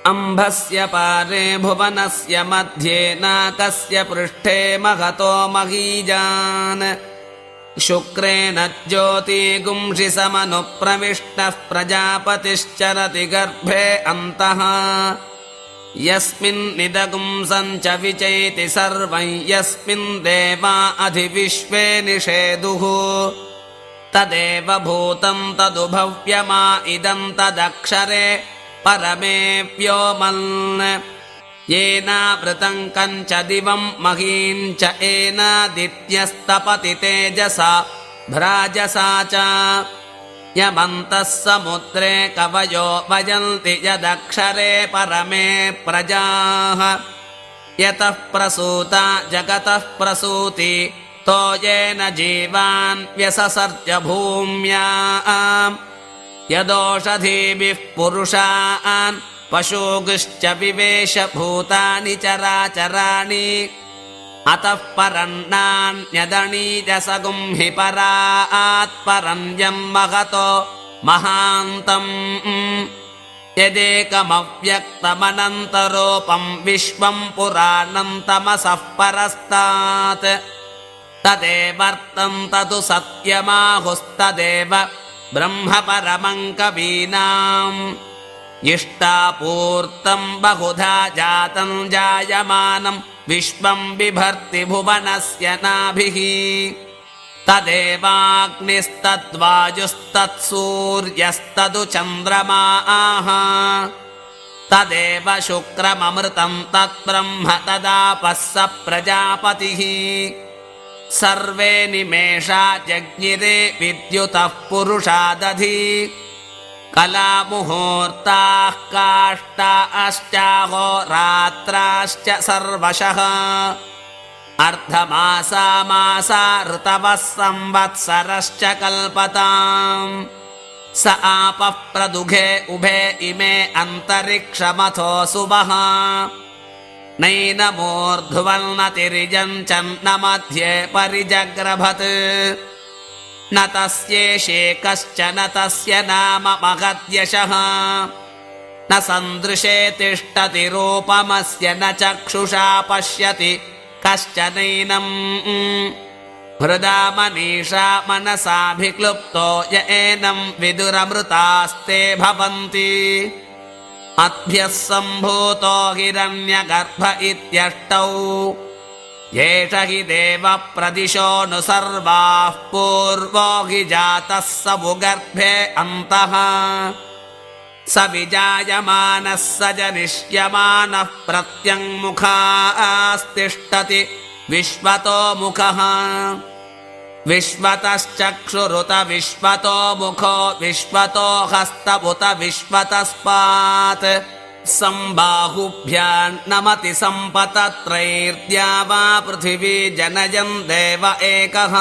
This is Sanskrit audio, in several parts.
अम्भस्य पारे भुवनस्य मध्ये नाकस्य पृष्ठे महतो महीजान् शुक्रेण ज्योतिगुंषि समनुप्रविष्टः प्रजापतिश्चरति गर्भे अन्तः यस्मिन्निदगुंसं च विचैति सर्वं यस्मिन् देवा अधिविश्वे निषेदुः तदेव भूतं तदुभव्यमा इदं तदक्षरे परमे व्योमन् येनावृतं कञ्च दिवं महीं च एनादित्यस्तपति तेजसा भ्राजसा च यमन्तः समुद्रे कवयो वयन्ति यदक्षरे परमे प्रजाः यतः प्रसूता जगतः प्रसूति तो येन जीवान् व्यससर्ज भूम्याम् यदोषधीभिः पुरुषान् पशुगुश्च विवेश भूतानि चराचराणि अतः परन्नान्यदणीजसगुं हि परात्परं महतो महान्तम् यदेकमव्यक्तमनन्तरूपं विश्वं पुराणं तमसः परस्तात् तदेवर्तं तदु सत्यमाहुस्तदेव ब्रह्म परमं कवीनाम् इष्टापूर्तं बहुधा जातं जायमानं विश्वं बिभर्ति भुवनस्य नाभिः तदेवाग्निस्तद्वायुस्तत्सूर्यस्तदु चन्द्रमाः तदेव शुक्रममृतं तद्ब्रह्म तदापः स प्रजापतिः सर्वे निमेषा जज्ञिरे विद्युतः पुरुषादधि कलामुहूर्ताः काष्ठाश्चाहोरात्राश्च सर्वशः अर्धमासा मासा ऋतवः संवत्सरश्च कल्पताम् स आपः प्रदुघे उभे इमे अन्तरिक्षमथो सुवः नैनमूर्ध्वन्नतिरिजं च न मध्ये परिजग्रभत् न तस्येषेकश्च न तस्य नाम महद्यशः न सन्दृशे तिष्ठति रूपमस्य न चक्षुषा पश्यति कश्चनैनम् हृदा मनीषा मनसाभिक्लुप्तो य एनं विदुरमृतास्ते भवन्ति अद्भ्यः सम्भूतो हिरण्यगर्भ इत्यष्टौ येष हि देवः प्रदिशोऽनु सर्वाः पूर्वो हि जातः स भुगर्भे अन्तः स विजायमानः स जनिष्यमानः प्रत्यङ्मुखास्तिष्ठति विश्वतो मुखः विश्वतश्चक्षुरुत विश्वतो मुखो विश्वतो हस्तमुत विश्वतस्पात् सम्बाहुभ्यान्नमति सम्पतत्रैर्द्या वा पृथिवी जनयन् देव एकः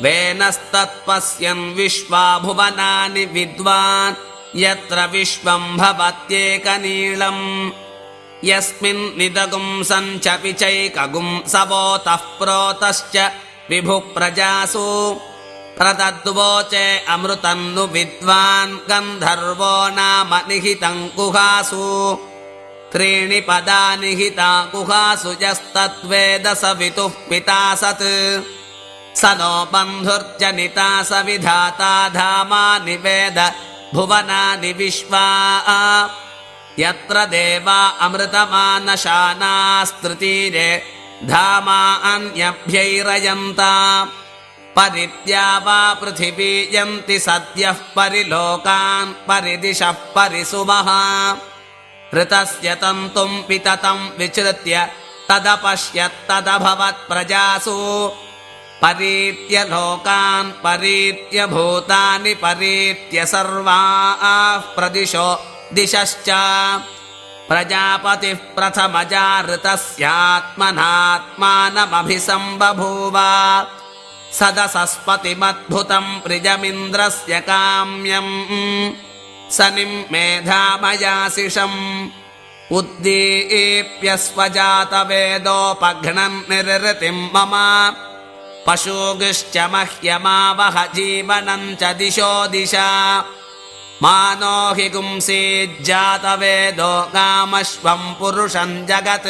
वेनस्तत्पश्यन् विश्वा भुवनानि विद्वान् यत्र विश्वं भवत्येकनीलम् यस्मिन्निदगुं सञ्च पिचैकगुं सवोतः प्रोतश्च विभुः प्रजासु प्रदद्वोचे अमृतन्नु विद्वान् गन्धर्वो नाम निहितं गुहासु त्रीणि पदानि हिता गुहासु यस्तद्वेद स वितुः पिता सत् स नो बन्धुर्जनिता स विधाता धामानि वेद भुवनानि विश्वा यत्र देवा अमृतमानशानास्तृतीरे धामा अन्यभ्यैरयन्ता परित्या वा पृथिवी यन्ति सद्यः परिलोकान् परिदिशः परिसुमः ऋतस्य तन्तुं विततं विचृत्य तदपश्यत्तदभवत् प्रजासु परीत्य लोकान् परीत्य भूतानि परीत्य सर्वाः प्रदिशो दिशश्च प्रजापतिः प्रथमजाऋतस्यात्मनात्मानमभिसम्बभूव सदसस्पतिमद्भुतं प्रियमिन्द्रस्य काम्यम् स निम्मेधामयाशिषम् उद्दीप्य स्वजातवेदोपघ्नन् निर्ऋतिं मम पशुगुश्च मह्यमावह जीवनं च दिशो दिशा मानो हि गुंसीज्जातवेदो गामश्वं पुरुषं जगत्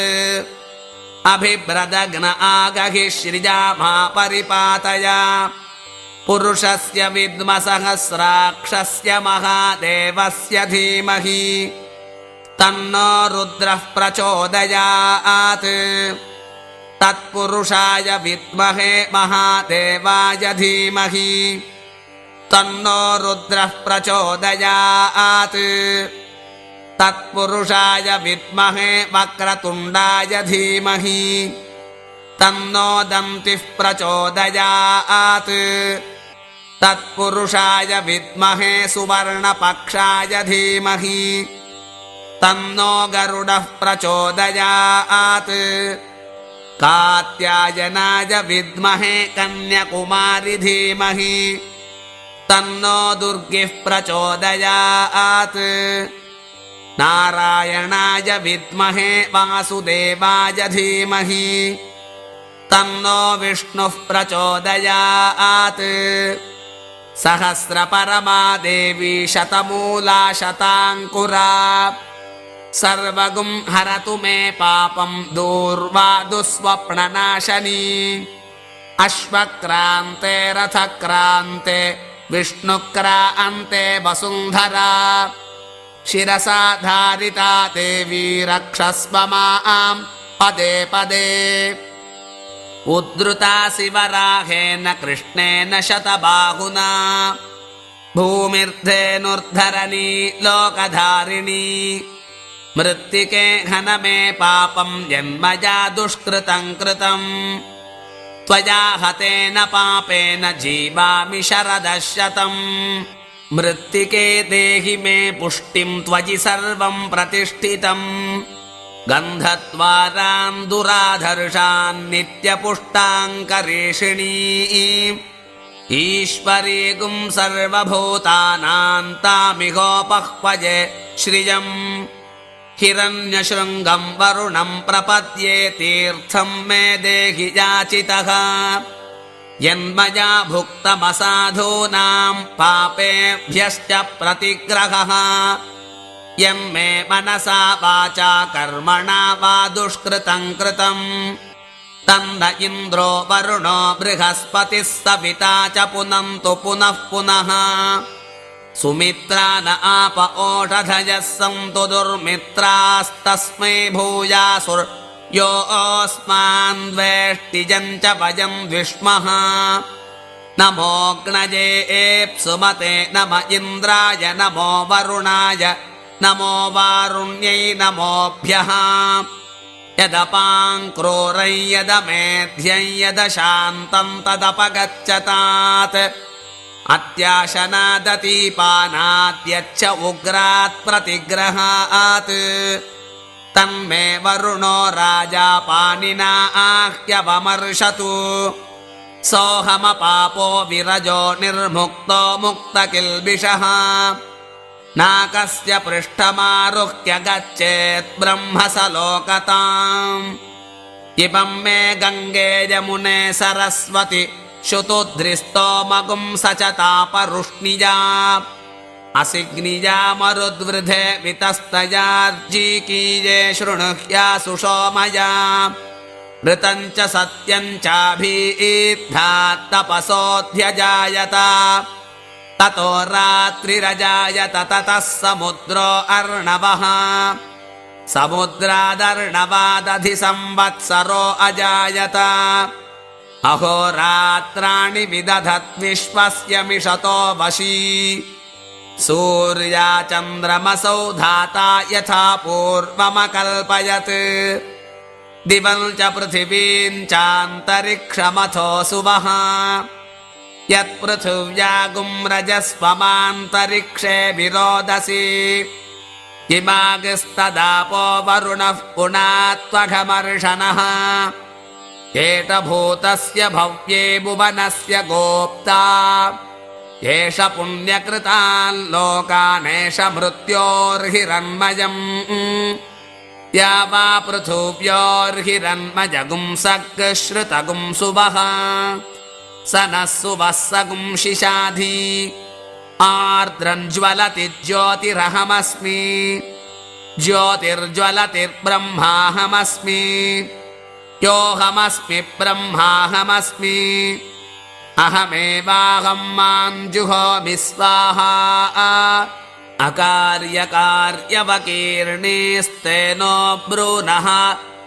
अभिभ्रदग्न आगहि श्रिजामा परिपातय पुरुषस्य विद्मसहस्राक्षस्य महादेवस्य धीमहि तन्नो रुद्रः प्रचोदयात् तत्पुरुषाय विद्महे महादेवाय धीमहि तन्नो रुद्रः प्रचोदयात् तत्पुरुषाय विद्महे वक्रतुण्डाय धीमहि तन्नो दन्तिः प्रचोदयात् तत्पुरुषाय विद्महे सुवर्णपक्षाय धीमहि तन्नो गरुडः प्रचोदयात् कात्यायनाय विद्महे कन्याकुमारी धीमहि तन्नो दुर्गिः प्रचोदयात् नारायणाय विद्महे वासुदेवाय धीमहि तन्नो विष्णुः प्रचोदयात् सहस्रपरमा देवी शतमूला शताङ्कुरा सर्वगुं हरतु मे पापं दूर्वा दुःस्वप्ननाशनी अश्वक्रान्ते रथक्रान्ते विष्णुक्रान्ते वसुन्धरा शिरसा धारिता देवी रक्षस्व मां पदे पदे उद्धृता शिवराहेन कृष्णेन शतबाहुना भूमिर्धेनुर्धरणी लोकधारिणी मृत्तिके घन मे पापं जन्मजा दुष्कृतं कृतं त्वया हतेन पापेन जीवामि शरदशतं मृत्तिके देहि मे पुष्टिं त्वयि सर्वं प्रतिष्ठितम् गन्धद्वारान् दुराधर्षान् नित्यपुष्टाङ्करेषिणी ईश्वरीगुं सर्वभूतानां तामिहोपह्वये श्रियम् हिरण्यशृङ्गं वरुणं प्रपद्ये तीर्थं मे देहि याचितः यन्मया भुक्तमसाधूनां पापेभ्यश्च प्रतिग्रहः यन्मे मनसा वाचा कर्मणा वा दुष्कृतं कृतं तन्न इन्द्रो वरुणो बृहस्पतिः सविता च पुनन्तु पुनः पुनः सुमित्रा न आप ओषधयः सन्तु दुर्मित्रास्तस्मै भूयासुर्यो अस्मान् वेष्टिजं च वयं द्विष्मः नमोऽग्नये एप्सुमते नम इन्द्राय नमो वरुणाय नमो वारुण्यै नमोऽभ्यः यदपाङ्क्रोरै यदमेध्यं यदशान्तं तदपगच्छतात् अत्याशनादतीपानाद्यच्च उग्रात् प्रतिग्रहात् तन्मे वरुणो राजा पाणिना आह्यवमर्शतु सोऽहमपापो विरजो निर्मुक्तो मुक्तकिल्बिषः नाकस्य पृष्ठमारुह्य गच्छेत् ब्रह्मसलोकताम् इमं मे गङ्गे यमुने सरस्वति शुतुद्रिस्तोमगुं सचतापरुष्णिजा असिग्निजा मरुद्वृधे वितस्तयार्जीकीये शृणुह्या सुषोमया ऋतं च सत्यं चाभीद्धात् तपसोऽध्यजायत ततो रात्रिरजायत ततः समुद्रो अर्णवः समुद्रादर्णवादधिसंवत्सरो अजायत अहोरात्राणि विदधद्विश्वस्य मिषतो वशी सूर्या चन्द्रमसौ धाता यथा पूर्वमकल्पयत् दिवं च पृथिवीं चान्तरिक्षमथो सुवः यत्पृथिव्यागुं रजस्वमान्तरिक्षे विरोदसी किमागस्तदापो वरुणः पुनात्वघमर्षणः एषभूतस्य भव्ये भुवनस्य गोप्ता एष पुण्यकृतान् लोकानेष मृत्योर्हिरण्मयम् या वा पृथिव्योर्हिरण्मयगुं सग्श्रुतगुं सुवः स नः सुवः सगुं शिशाधि आर्द्रं ज्वलति ज्योतिरहमस्मि ज्योतिर्ज्वलतिर्ब्रह्माहमस्मि योऽहमस्मि ब्रह्माहमस्मि अहमेवाहं मां जुहोमि स्वाहा अकार्यकार्यवकीर्णेस्तेनो ब्रूनः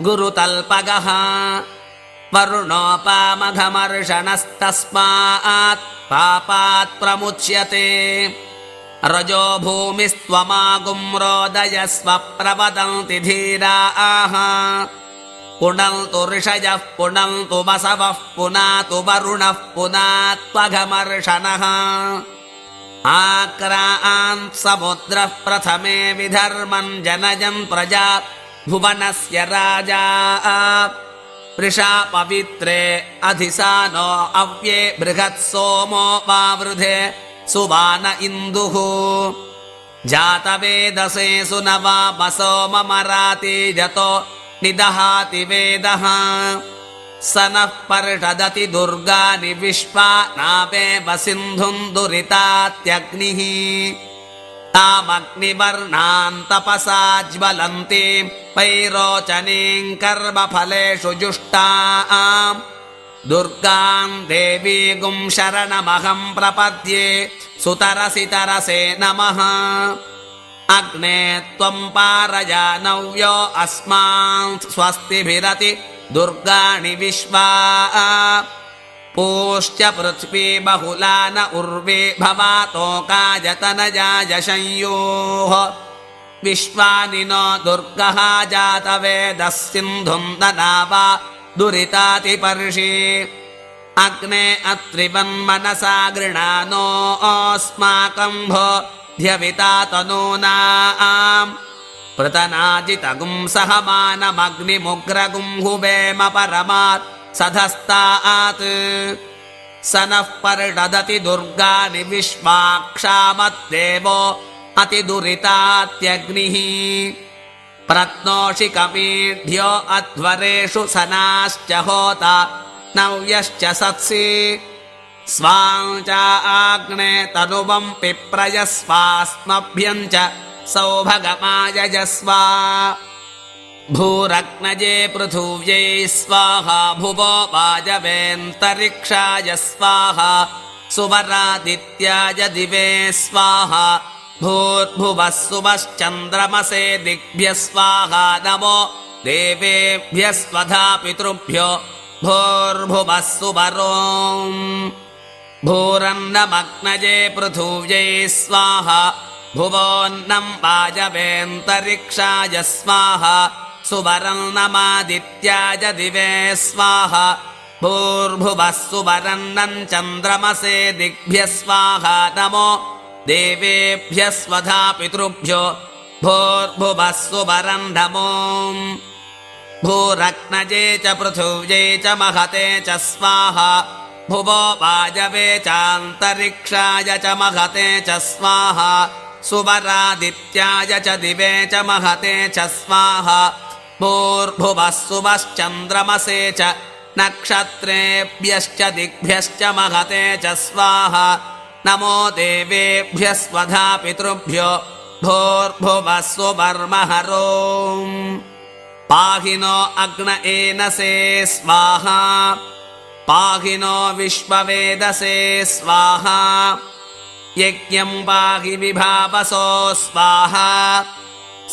गुरुतल्पगः वरुणोपामघमर्षणस्तस्मात् पापात् प्रमुच्यते रजो भूमिस्त्वमागुं रोदयस्व प्रवदन्ति धीराः पुनन्तु ऋषयः पुनन्तु वसवः पुनातु वरुणः पुनात्वघमर्षणः आक्रान्त् समुद्रः प्रथमे विधर्मन् जनयन् प्रजा भुवनस्य राजा वृषा पवित्रे अधिसानो अव्ये बृहत्सोमो वावृधे सुवान इन्दुः जातवेदसे सुनवा वसोममराति यतो निदहाति वेदः स नः पर्षदति दुर्गानि विश्वा नावेव सिन्धुं दुरितात्यग्निः तामग्निवर्णान् तपसा ज्वलन्तीं वैरोचनीं कर्मफलेषु जुष्टाम् दुर्गां देवीगुं शरणमहं प्रपद्ये सुतरसि तरसे नमः अग्ने त्वं पारयानव्यो अस्मान् स्वस्तिभिरति दुर्गाणि विश्वा पूश्च पृथ्वी बहुला न उर्वे भवातोकायतनजाय संयोः विश्वानि नो दुर्गः जातवेदः सिन्धुं दनावा दुरितातिपर्षि अग्ने अत्रिवन्मनसा गृणानो अस्माकं भो ध्यविता तनूनाम् पृतनाजितगुं सहमानमग्निमुग्रगुं हुवेम परमात् सधस्तात् स नः पर्षदति दुर्गानि विश्वाक्षामद्देवो अतिदुरितात्यग्निः प्रत्नोषि कमीढ्यो अध्वरेषु सनाश्च होता नव्यश्च सत्सि स्वां च आग्ने तनुवं पिप्रयस्वास्मभ्यं च सौभगमायजस्व भूरग्नजे पृथिव्यै स्वाहा भुवो वाजवेऽन्तरिक्षाय स्वाहा सुवरादित्याय दिवे स्वाहा भूर्भुवः सुवश्चन्द्रमसे दिग्भ्यः स्वाहा नमो देवेभ्यः स्वधा पितृभ्यो भूर्भुवः सुवरोम् भूरन्नमग्नजे पृथिव्यै स्वाहा भुवोन्नं वाजवेऽन्तरिक्षाय स्वाहा सुवरन्नमादित्याय दिवे स्वाहा भूर्भुवः सुवरन्नं चन्द्रमसे दिग्भ्यः स्वाहा नमो देवेभ्यः स्वधा पितृभ्यो भूर्भुवः सुवरन्नमो भूरग्नजे च पृथिव्यै च महते च स्वाहा भुवो वाजवे चान्तरिक्षाय च महते च स्वाहा सुवरादित्याय च दिवे च महते च स्वाहा भूर्भुवः सुवश्चन्द्रमसे च नक्षत्रेभ्यश्च दिग्भ्यश्च महते च स्वाहा नमो देवेभ्यः स्वधा पितृभ्यो भूर्भुवः सुवर्महरोम् पाहि नो अग्न एनसे स्वाहा पाहि नो विश्ववेदसे स्वाहा यज्ञं पाहि विभावसो स्वाहा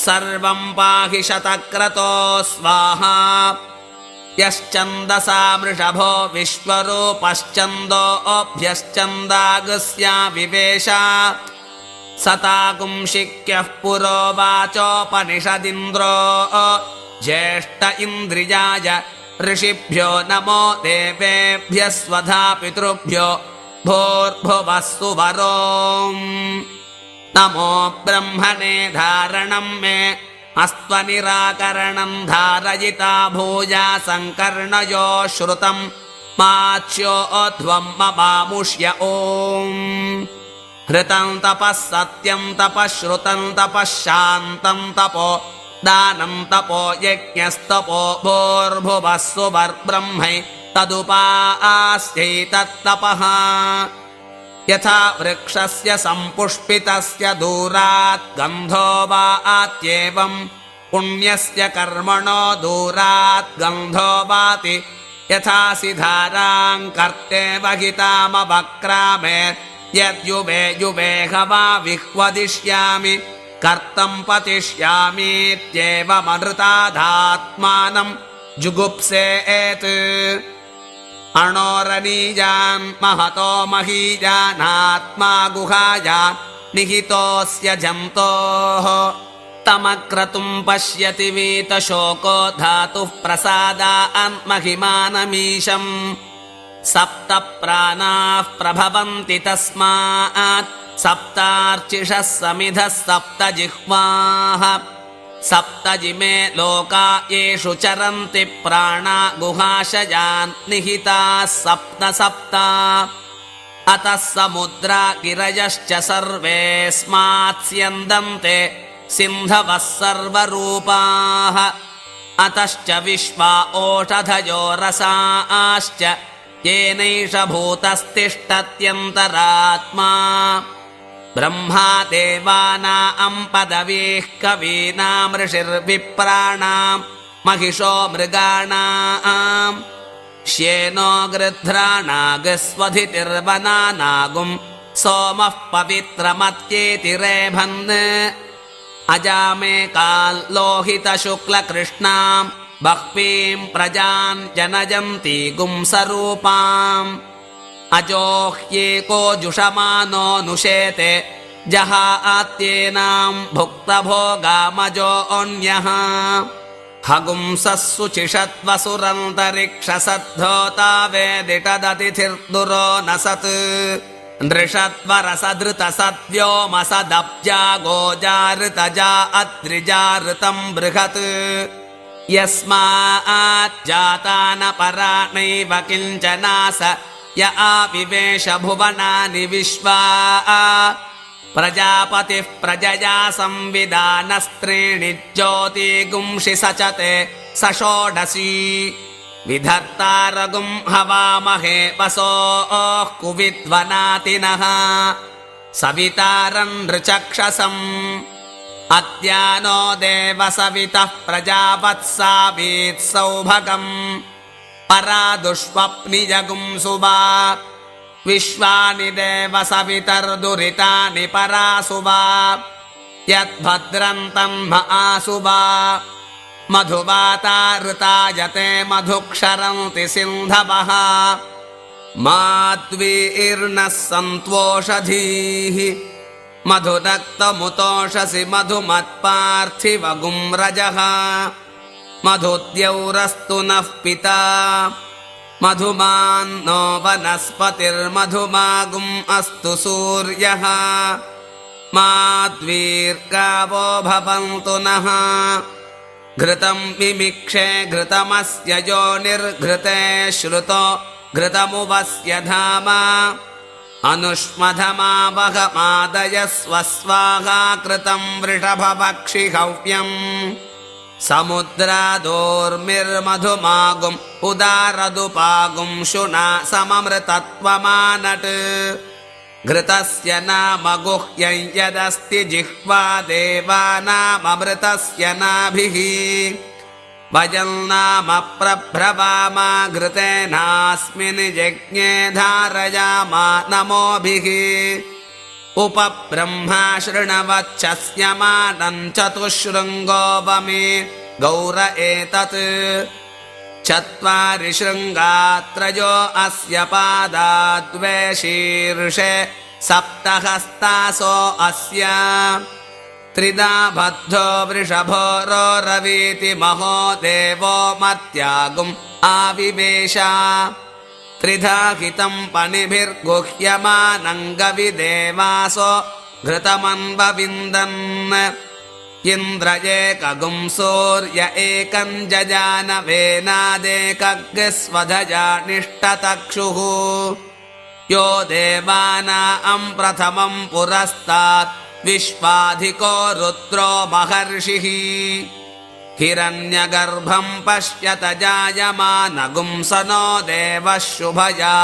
सर्वं पाहि शतक्रतो स्वाहा यश्चन्दसा वृषभो विश्वरूपश्चन्दोऽभ्यश्चन्दागस्या विवेश सताकुंशिक्यः पुरोवाचोपनिषदिन्द्रो ज्येष्ठ इन्द्रियाय ऋषिभ्यो नमो देवेभ्यः स्वधा पितृभ्यो भूर्भुवः सुवरोम् नमो ब्रह्मणे धारणं मे अस्त्वनिराकरणं धारयिता भूया सङ्कर्णयो श्रुतं माच्योध्वं ममामुष्य ॐ हृतं तपः सत्यं तपः श्रुतं तपः शान्तं तपो दानं तपो यज्ञस्तपो भूर्भुवः सुवर्ब्रह्मै तदुपास्यै तत्तपः यथा वृक्षस्य सम्पुष्पितस्य दूरात् गन्धो वा आत्येवम् पुण्यस्य कर्मणो दूरात् गन्धो वाति यथा सिधारां कर्ते वहितामवक्रामे यद्युवे युवेह वा विह्वदिष्यामि कर्तं पतिष्यामीत्येवमनृतादात्मानं जुगुप्सेत् अणोरणीयान् महतो महीयानात्मा गुहायान् निहितोऽस्य जन्तोः तमक्रतुं पश्यति वीतशोको धातुः प्रसादान्महिमानमीशम् सप्त प्राणाः प्रभवन्ति तस्मात् सप्तार्चिषः समिधः सप्त जिह्वाः सप्तजिमे लोका येषु चरन्ति प्राणा गुहाशयान् निहिताः सप्त सप्त अतः समुद्रा गिरयश्च सर्वे स्मात्स्यन्दन्ते सिन्धवः सर्वरूपाः अतश्च विश्वा ओषधयो रसाश्च येनैष भूतस्तिष्ठत्यन्तरात्मा ब्रह्मा देवानां पदवीः कवीनां ऋषिर्विप्राणां महिषो मृगाणां श्येनो गृध्राणागस्वधितिर्वनानागुं सोमः पवित्रमत्येति रेभन् अजामेकाल्लोहितशुक्लकृष्णां बह्वीं प्रजां जनयन्ति गुंसरूपाम् अजोह्येको जुषमानो नुषेते जहात्येनां भुक्तभोगामजोऽन्यः हगुंसः शुचिषद्वसुरन्तरिक्षसद्धोता वेदिटदतिथिर्दुरो न सत् नृषद्वरसधृतसद्व्योमसदब्जा गोजाऋतजा अद्रिजाऋतं बृहत् यस्माज्जातानपराणैव किञ्चनास य आविवेश भुवनानि विश्वा प्रजापतिः प्रजया संविदानस्त्रीणि ज्योतिगुंषि सचते सषोडशी विधर्तारगुं हवामहे वसोः कुविद्वनातिनः सवितारं नृचक्षसम् अद्यानो देवसवितः प्रजावत्सावीत् सौभगम् परादुष्वप्निजगुं सुवा विश्वानि देवसवितर्दुरितानि परासुवा यद्भद्रन्तं आसुवा मधुवाताऋतायते मधुक्षरन्ति सिन्धवः माद्वीर्नः सन्त्वोषधीः मधुदक्तमुतोषसि मधुमत्पार्थिवगुं रजः मधुद्यौरस्तु नः पिता मधुमान्नो वनस्पतिर्मधुमागुम् अस्तु सूर्यः माद्वीर्गावो भवन्तु नः घृतं मिमिक्षे घृतमस्य योनिर्घृते श्रुतो घृतमुवस्य धाम अनुष्मधमावहमादयस्व स्वाहा कृतं वृषभवक्षिहव्यम् समुद्रादोर्मिर्मधुमागुम् उदारदुपागुं शुना सममृतत्वमानट् घृतस्य नाम गुह्यं यदस्ति जिह्वा देवानाममृतस्य नाभिः वयं नाम प्रभ्रवामा घृतेनास्मिन् यज्ञे धारयामा नमोभिः उपब्रह्मा शृण्वच्छस्यमानं चतुःशृङ्गो वमे गौर एतत् चत्वारि शृङ्गात्रयो अस्य पादा द्वे शीर्षे सप्तहस्तासो अस्य त्रिधा बद्धो वृषभो रोरवीति महो देवो मर्त्यागुम् आविवेश त्रिधा हितं पणिभिर्गुह्यमानङ्गविदेवासो घृतमन्वविन्दन् इन्द्र एकगुं सूर्य एकं जजानवेनादेकग्स्वधजा निष्टतक्षुः यो देवानां प्रथमं पुरस्तात् विश्वाधिको रुद्रो महर्षिः हिरण्यगर्भं पश्यत जायमानगुं स नो देवः शुभया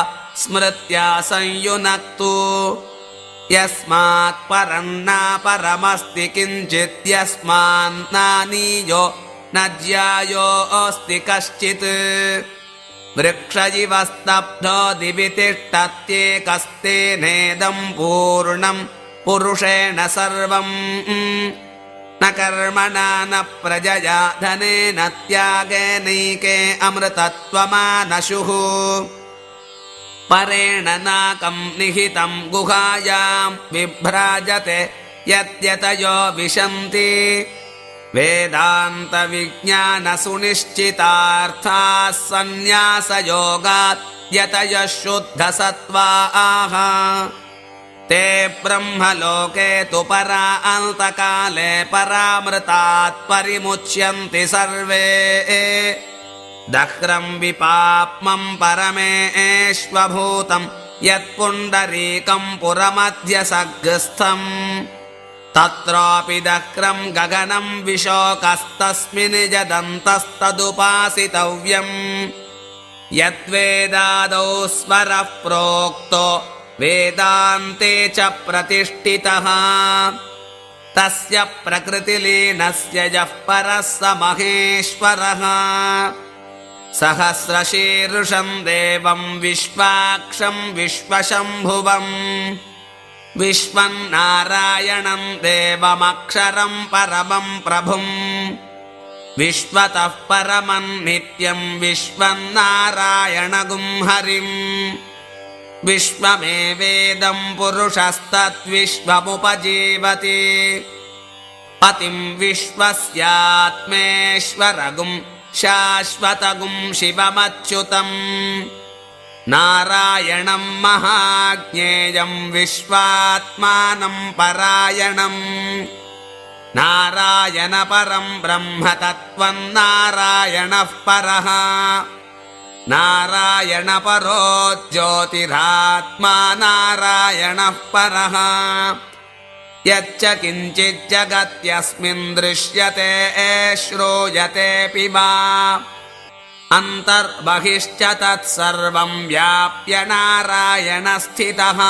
स्मृत्या संयुनक्तु यस्मात् परं नापरमस्ति किञ्चित् यस्मात् नानीयो न ज्यायोऽस्ति कश्चित् वृक्ष इव स्तब्धो दिवि तिष्ठत्येकस्तेनेदं पूर्णं पुरुषेण सर्वम् न कर्मणा न प्रजया धनेन त्यागेनैके अमृतत्वमानशुः परेण नाकं निहितं गुहायां विभ्राजते यद्यतयो विशन्ति वेदान्तविज्ञानसुनिश्चितार्थाः सन्न्यासयोगात् यतयः शुद्धसत्त्वाः ते ब्रह्मलोके तु परान्तकाले परामृतात् परिमुच्यन्ति सर्वे दह्रं विपाप्मं परमेश्वभूतं यत्पुण्डरीकं पुरमध्यसग्रस्थम् तत्रापि दह्रं गगनं विशोकस्तस्मिन् जदन्तस्तदुपासितव्यम् यद्वेदादौ स्वरः प्रोक्तो वेदान्ते च प्रतिष्ठितः तस्य प्रकृतिलीनस्य यः परः स महेश्वरः सहस्रशीर्षं देवं विश्वाक्षं विश्वशम्भुवम् विश्वन्नारायणं देवमक्षरं परमं प्रभुम् विश्वतः परमं नित्यं विश्वन्नारायणगुं हरिम् विश्वमेवेदं पुरुषस्तद्विश्वमुपजीवति पतिं विश्वस्यात्मेश्वरगुं शाश्वतगुं शिवमच्युतम् नारायणं महाज्ञेयं विश्वात्मानं परायणम् नारायणपरं ब्रह्म तत्त्वं नारायणः परः नारायणपरो ज्योतिरात्मा नारायणः परः यच्च किञ्चित् जगत्यस्मिन् दृश्यते श्रूयतेऽपि वा अन्तर्बहिश्च तत्सर्वं व्याप्य नारायणस्थितः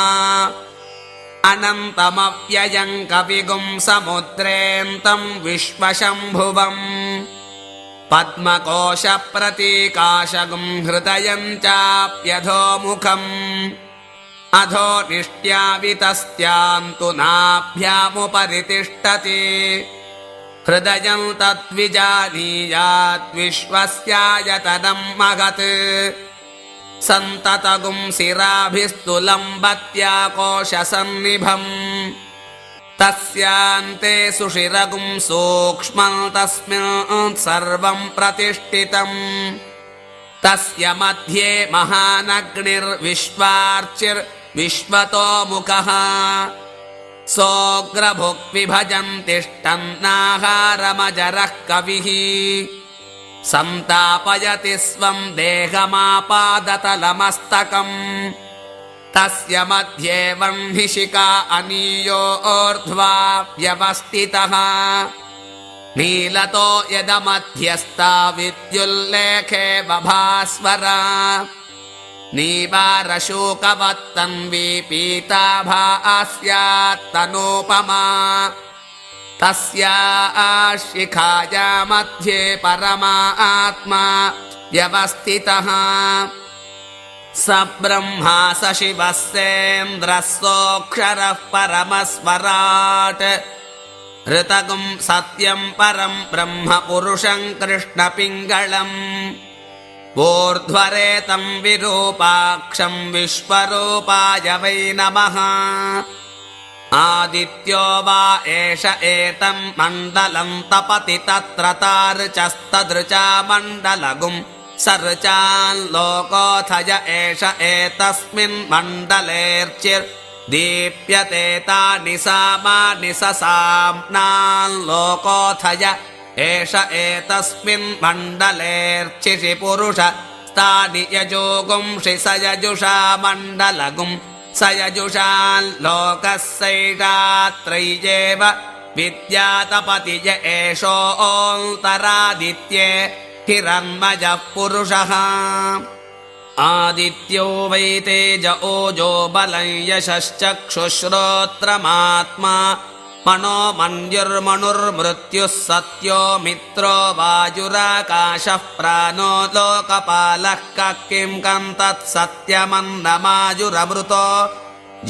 अनन्तमव्ययं कविगुं समुद्रेऽन्तं विश्वशम्भुवम् पद्मकोशप्रतीकाशगुं हृदयं चाप्यधोमुखम् अधो निष्ट्यावितस्त्यान्तु नाभ्यामुपरि तिष्ठति हृदयं तद्विजानीयात् विश्वस्यायतनं महत् सन्ततगुं शिराभिस्तुलम्बत्याकोशसन्निभम् तस्यान्ते सुषिरगुं सूक्ष्मं तस्मिन् सर्वं प्रतिष्ठितम् तस्य मध्ये महानग्निर्विश्वार्चिर्विश्वतोमुखः सोऽग्रभुक्विभजन् तिष्ठन्नाहारमजरः कविः सन्तापयति स्वं देहमापादतलमस्तकम् तस्य मध्ये वह्निशिखा अनीयोर्ध्वा व्यवस्थितः नीलतो यदमध्यस्था विद्युल्लेखे बभास्वरा नीवारशोकवत्तन्वी पीताभास्यात्तनोपमा तस्याः शिखाया मध्ये परमात्मा व्यवस्थितः स ब्रह्मा स शिवः सेन्द्रः सोऽक्षरः परमस्वराट् ऋतगुं सत्यं परं ब्रह्म पुरुषं कृष्णपिङ्गळम् ऊर्ध्वरेतं विरूपाक्षं विश्वरूपाय वै नमः आदित्यो वा एष एतं मण्डलं तपति तत्र तार्चस्तदृचा मण्डलगुं सर्चाल्लोकोऽथय एष एतस्मिन् मण्डलेऽर्चिर्दीप्यते तानि सामानि ससाम्नाल्लोकोऽथय एष एतस्मिन् मण्डलेऽर्चिषि पुरुष तानि यजोगुंषि स यजुषा मण्डलगुं स यजुषाल्लोकस्यैषात्रय्येव विद्यातपतिज एषोऽन्तरादित्ये हिरण्मयः पुरुषः आदित्यो वै तेज ओजो बलं यशश्चक्षुश्रोत्रमात्मा मनो मन्युर्मनुर्मृत्युः सत्यो मित्रो वायुराकाशः प्राणो लोकपालः किं कं तत्सत्यमन्नमायुरमृतो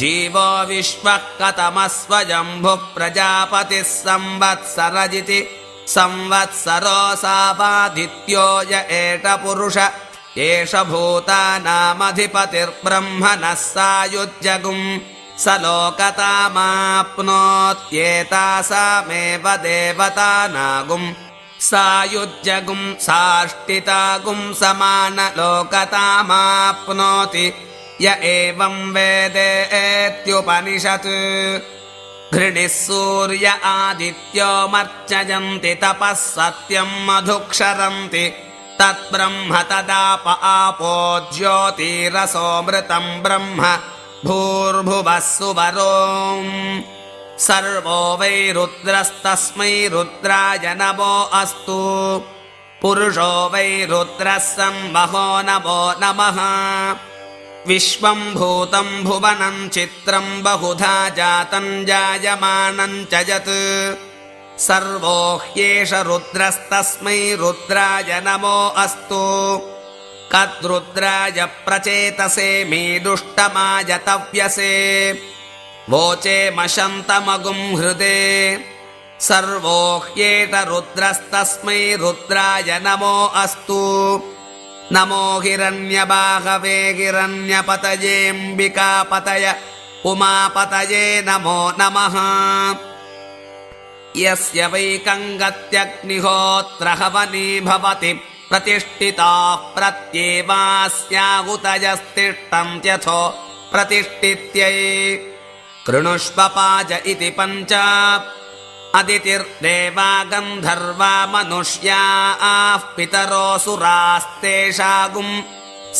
जीवो विश्वः कथमस्वयम्भुः प्रजापतिः संवत्सरजिति संवत्सरोऽसावादित्यो य एष पुरुष एष भूतानामधिपतिर्ब्रह्मणः सायुज्यगुं स लोकतामाप्नोत्येतासामेव देवतानागुं सायुज्यगुं साष्टितागुं समानलोकतामाप्नोति य एवं वेदेत्युपनिषत् घृणिः सूर्य आदित्यो मर्चयन्ति तपः सत्यं मधुक्षरन्ति तद्ब्रह्म तदाप आपो ज्योतिरसोऽमृतं ब्रह्म भूर्भुवः सुवरों सर्वो वै रुद्रस्तस्मै रुद्राय नमो अस्तु पुरुषो वै रुद्रः संवहो नमो नमः विश्वं भूतं भुवनं चित्रं बहुधा जातं जायमानं च यत् सर्वो ह्येष रुद्रस्तस्मै रुद्राय नमो अस्तु कद्रुद्राय प्रचेतसे मीदुष्टमाय तव्यसे वोचे मशन्तमगुं हृदे सर्वो ह्येष रुद्रस्तस्मै रुद्राय नमो अस्तु नमो हिरण्यबाहवे हिरण्यपतयेऽम्बिकापतय उमापतये नमो नमः यस्य वै कङ्गत्यग्निहोत्रहवनी भवति प्रतिष्ठिताः प्रत्येवास्याहुतयस्तिष्ठन्त्यथो प्रतिष्ठित्यै कृणुष्व पाज इति पञ्च अदितिर्देवा गन्धर्वा मनुष्याः पितरोऽसुरास्तेषागुं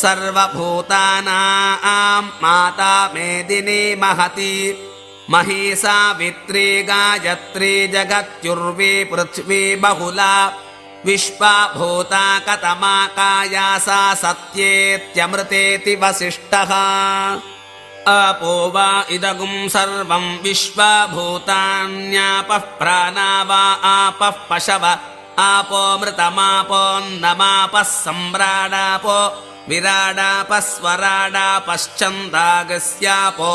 सर्वभूतानां माता मेदिनी महती मही सावित्री गायत्री जगत्युर्वी पृथ्वी बहुला विश्वा भूता कतमा काया सा सत्येत्यमृतेति वसिष्ठः अपो वा इदगुं सर्वं विश्वा भूतान्यापः प्राणा वा आपः पशव आपोऽमृतमापोऽन्नमापः सम्राडापो विराडापः स्वराडापश्चन्दागस्यापो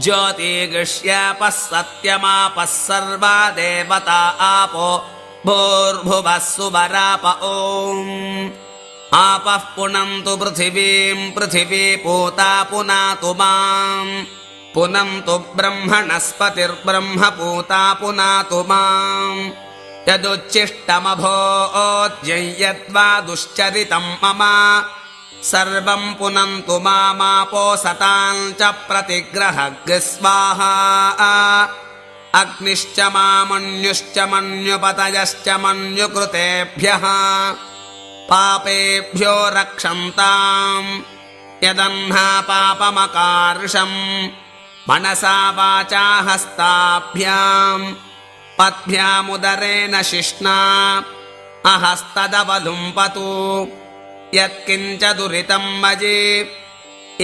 ज्योतिगृष्यापः सत्यमापः सर्वा देवता आपो भूर्भुवः सुवराप ॐ आपः पुनन्तु पृथिवीं पृथिवी पूता पुनातु मां पुनन्तु ब्रह्मणस्पतिर्ब्रह्म पूता पुनातु मां यदुच्छिष्टमभोज्ययद्वा दुश्चरितं मम सर्वं पुनन्तु मामापो सतां च प्रतिग्रहग् स्वाहा अग्निश्च मामन्युश्च मन्युपतयश्च मन्युकृतेभ्यः पापेभ्यो रक्षन्ताम् यदह्ना पापमकार्षम् मनसा वाचा हस्ताभ्याम् पद्भ्यामुदरेण शिश्ना अहस्तदवलुम्पतु यत्किञ्च दुरितं मयि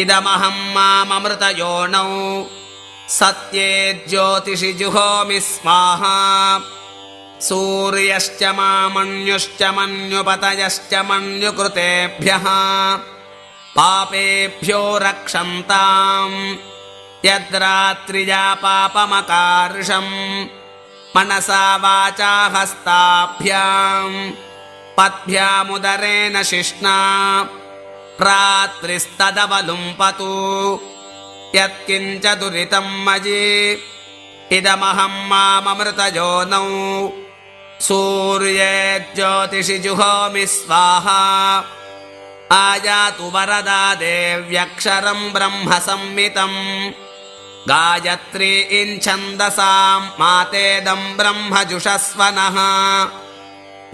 इदमहं माममृतयोनौ सत्ये ज्योतिषि जुहोमि स्वाहा सूर्यश्च मामन्युश्च मन्युपतयश्च मन्युकृतेभ्यः पापेभ्यो रक्षन्ताम् यद्रात्रिया पापमकार्षम् मनसा वाचा हस्ताभ्याम् पद्भ्यामुदरेण शिश्ना रात्रिस्तदवलुम्पतु यत्किञ्च दुरितं मयि इदमहं माममृतयोनौ सूर्ये ज्योतिषि जुहोमि स्वाहा आयातु वरदा देव्यक्षरं ब्रह्म संहितम् गायत्री छन्दसां मातेदं ब्रह्म जुषस्वनः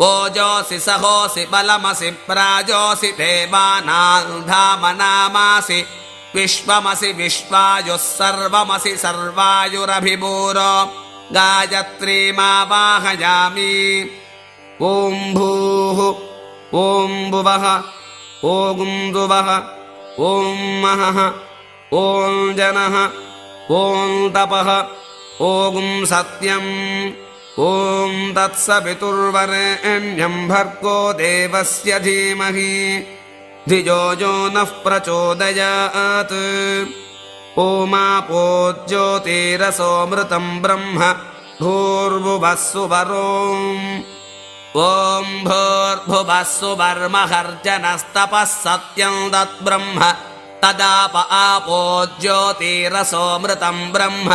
ओजोऽसि सहोऽसि बलमसि प्राजोऽसि देवानाधामनामासि विश्वमसि विश्वायुः सर्वमसि सर्वायुरभिभूरो गायत्रीमावाहयामि ॐ भूः ॐ भुवः ॐ दुवः ॐ महः ॐ जनः ॐ तपः ॐ सत्यम् ॐ तत्सवितुर्वरेण्यं भर्गो देवस्य धीमहि धियो यो नः प्रचोदयात् ओमापो ज्योतिरसोऽमृतं ब्रह्म भूर्भुवः सुवरोम् ॐ भूर्भुवः सुवर्महर्जनस्तपः सत्यं तद्ब्रह्म तदाप आपो ज्योतिरसोऽमृतं ब्रह्म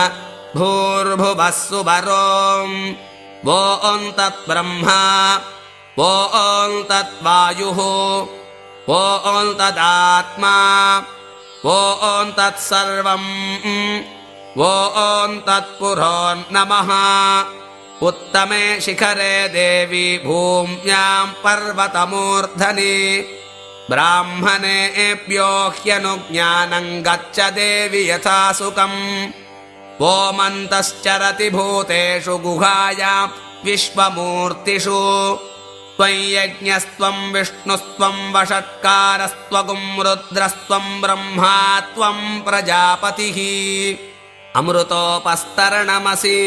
भूर्भुवः सुवरोम् ॐ तत्ब्रह्मा ॐ तद्वायुः ॐ तदात्मा ॐ तत्सर्वम् ॐ तत्पुरोन्नमः उत्तमे शिखरे देवी भूम्यां पर्वतमूर्धनि ब्राह्मणेभ्यो ह्यनुज्ञानं गच्छ देवि यथा सुखम् ओमन्तश्चरति भूतेषु गुहायां विश्वमूर्तिषु त्वं यज्ञस्त्वं विष्णुस्त्वं वषट्कारस्त्वं रुद्रस्त्वं ब्रह्मा त्वं प्रजापतिः अमृतोपस्तरणमसि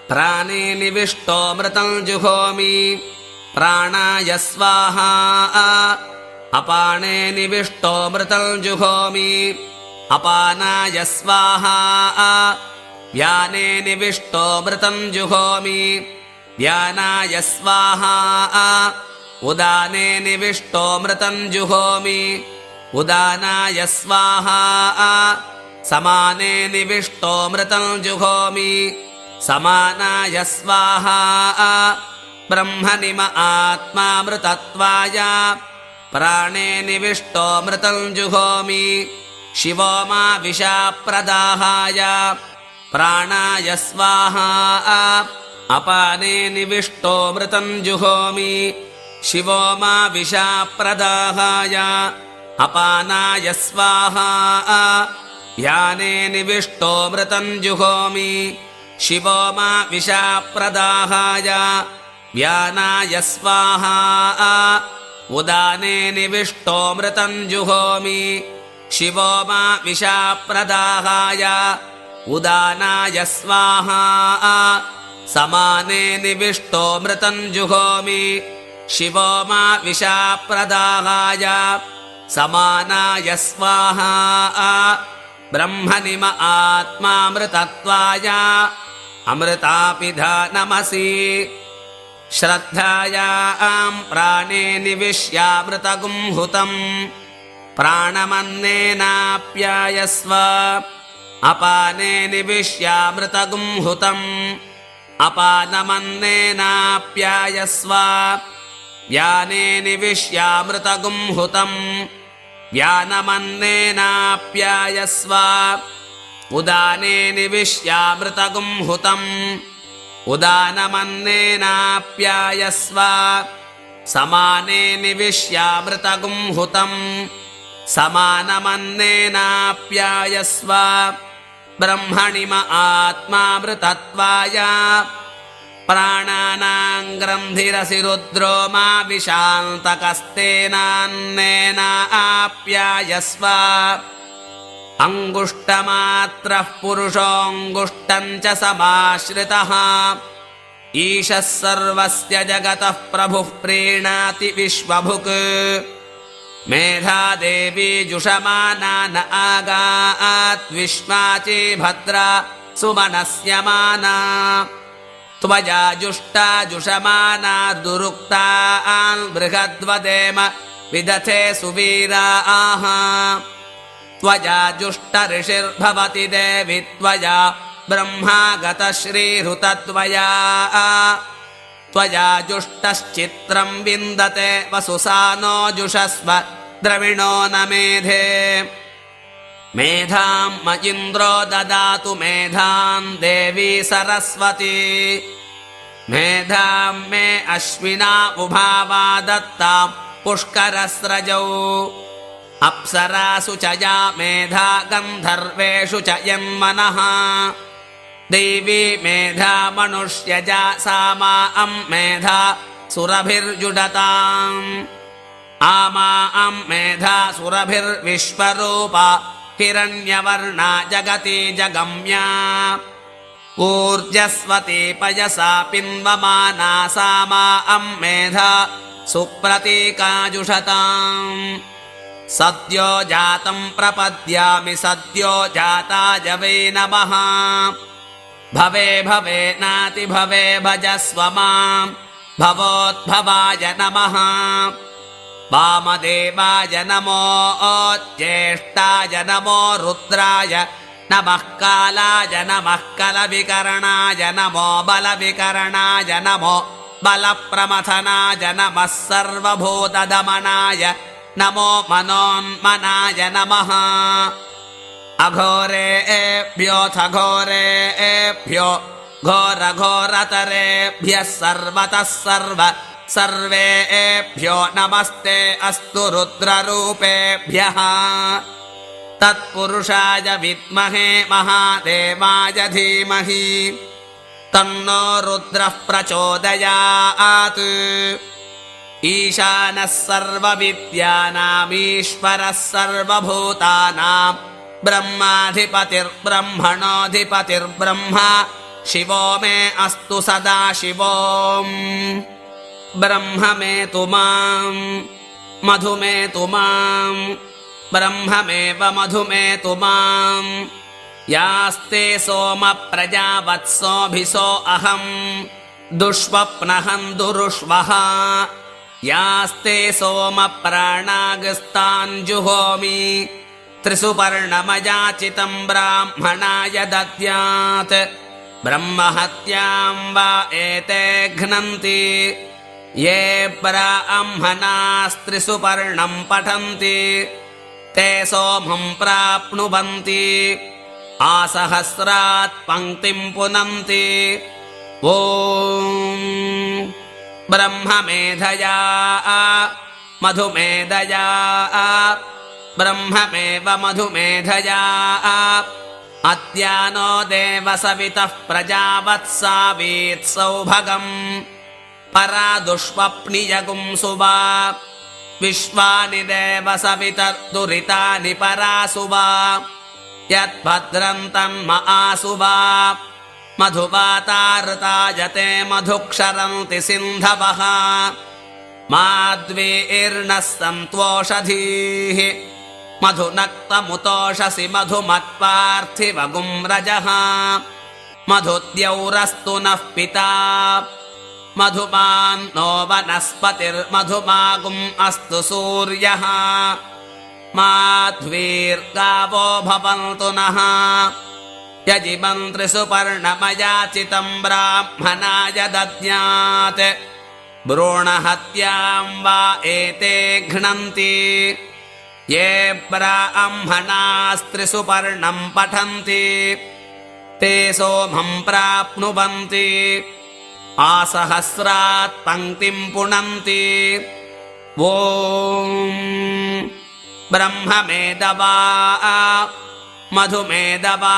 प्राणे निविष्टोऽमृतं जुहोमि प्राणाय स्वाहा अपाने निविष्टोऽमृतं जुहोमि अपानाय स्वाहा व्याने निविष्टोऽमृतं जुहोमि व्यानाय स्वाहा उदाने निविष्टोऽमृतं जुहोमि उदानाय स्वाहा समाने निविष्टोऽमृतं जुहोमि समानाय स्वाहा ब्रह्मणिम आत्मामृतत्वाय प्राणे निविष्टोऽमृतं जुहोमि शिवो मा विषाप्रदाहाय प्राणाय स्वाहा अपाने निविष्टोऽमृतं जुहोमि शिवो मा विषाप्रदाहाय अपानाय स्वाहा व्याने निविष्टोऽमृतं जुहोमि शिवो मा विषाप्रदाहाय व्यानाय स्वाहा उदाने निविष्टोऽमृतं जुहोमि शिवो मा विषाप्रदाहाय उदानाय स्वाहा समाने निविष्टोऽमृतं जुहोमि शिवो मा विषाप्रदाहाय समानाय स्वाहा ब्रह्मणिम आत्मामृतत्वाय अमृतापिधानमसि श्रद्धायां प्राणे निविश्यामृतगुं हुतम् प्राणमन्नेनाप्यायस्व अपाने निविश्यामृतगुं हुतम् अपानमन्नेनाप्यायस्व व्याने निविश्यामृतगुं हुतम् व्यानमन्नेनाप्यायस्व उदाने निविश्यामृतगुं हुतम् उदानमन्नेनाप्यायस्व समाने निविश्यामृतगुं हुतम् समानमन्नेनाप्यायस्व ब्रह्मणिम आत्मामृतत्वाय प्राणानां ग्रन्थिरसि रुद्रो मा विशान्तकस्तेनान्नेन आप्यायस्व अङ्गुष्टमात्रः पुरुषोऽङ्गुष्टं च समाश्रितः ईशः सर्वस्य जगतः प्रभुः प्रीणाति विश्वभुक् मेधा देवी जुषमाना न आगात् विश्वाची भद्रा सुमनस्यमाना त्वया जुष्टा जुषमाना दुरुक्तान् बृहद्वदेम विदथे सुवीराः त्वया जुष्ट ऋषिर्भवति देवि त्वया ब्रह्मा गतश्रीहृतत्वया त्वया जुष्टश्चित्रं विन्दते वसुसानो जुषस्व द्रविणो न मेधे मेधां म इन्द्रो ददातु मेधां देवी सरस्वती मेधां मे अश्विना उभावा दत्तां पुष्करस्रजौ अप्सरासु च या मेधा गन्धर्वेषु च यन्मनः देवी मेधा मनुष्यजा सामा मेधा सुरभिर्जुडताम् आमा मेधा सुरभिर्विश्वरूपा हिरण्यवर्णा जगति जगम्या ऊर्जस्वती पयसा पिन्वमाना सामा मेधा सुप्रतीकाजुषताम् सद्यो जातं प्रपद्यामि सद्यो जाताय वै नमः भवे भवे नाति भवे भजस्व मां भवोद्भवाय नमः वामदेवाय नमो ज्येष्ठाय नमो रुद्राय नमः कालाय नमः कलविकरणाय नमो बलविकरणाय नमो बलप्रमथनाय नमः सर्वभूतदमनाय नमो मनोन्मनाय नमः अघोरेभ्योऽथ घोरेभ्यो घोरघोरतरेभ्यः सर्वतः सर्वेभ्यो नमस्ते अस्तु रुद्ररूपेभ्यः तत्पुरुषाय विद्महे महादेवाय धीमहि तन्नो रुद्रः प्रचोदयात् ईशानः सर्वविद्यानामीश्वरः सर्वभूतानां ब्रह्माधिपतिर्ब्रह्मणोऽधिपतिर्ब्रह्मा शिवो मे अस्तु सदा शिवोऽम् ब्रह्म मे तु मां मधु मे तु मां ब्रह्ममेव मधु मे तु मां यास्ते सोम प्रजावत्सोऽभिसो अहं दुष्वप्नहं दुरुष्वः यास्ते सोम प्राणागस्तान् जुहोमि त्रिसुपर्णमयाचितं ब्राह्मणाय दद्यात् ब्रह्महत्यां वा एते घ्नन्ति ये ब्राह्मणास्त्रिसुपर्णं पठन्ति ते सोमं प्राप्नुवन्ति आसहस्रात् पङ्क्तिं पुनन्ति ॐ ब्रह्ममेधया मधुमेधया ब्रह्ममेव मधुमेधया अद्यानो देवसवितः प्रजावत्सावीत्सौभगम् परा दुष्वप्नियगुंसुवा विश्वानि देवसवितर्दुरितानि परासुवा यद्भद्रं तन्म आसुवा मधुवातारतायते मधुक्षरन्ति सिन्धवः माद्वीर्नः सन्त्वोषधीः मधुनक्तमुतोषसि मधुमत्पार्थिवगुं रजः मधुद्यौरस्तु नः पिता मधुमान्नो वनस्पतिर्मधुमागुम् अस्तु सूर्यः माध्वीर्गावो भवन्तु नः यजिमन्त्रिसुपर्णमयाचितं ब्राह्मणाय दद्यात् भ्रूणहत्यां वा एते घ्नन्ति ये ब्राह्मणास्त्रिसुपर्णं पठन्ति ते सोमं प्राप्नुवन्ति आसहस्रात् पङ्क्तिं पुनन्ति ॐ ब्रह्ममेधवा मधुमेधवा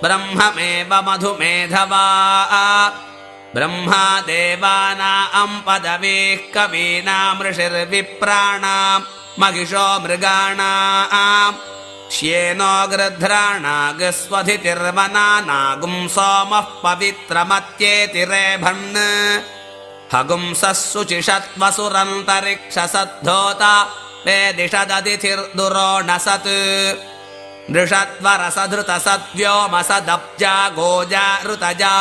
ब्रह्ममेव मधुमेधवा ब्रह्मादेवानां पदवीः कवीनां ऋषिर्विप्राणां महिषो मृगाणां श्येनो गृध्राणागस्वधितिर्वनानागुं सोमः पवित्रमत्येतिरेभन् हगुंसः शुचिषत्वसुरन्तरिक्षसद्धोता वेदिषददिथिर्दुरोणसत् नृषद्वरसधृतसद्व्योमसदब्जा गोजा ऋतजा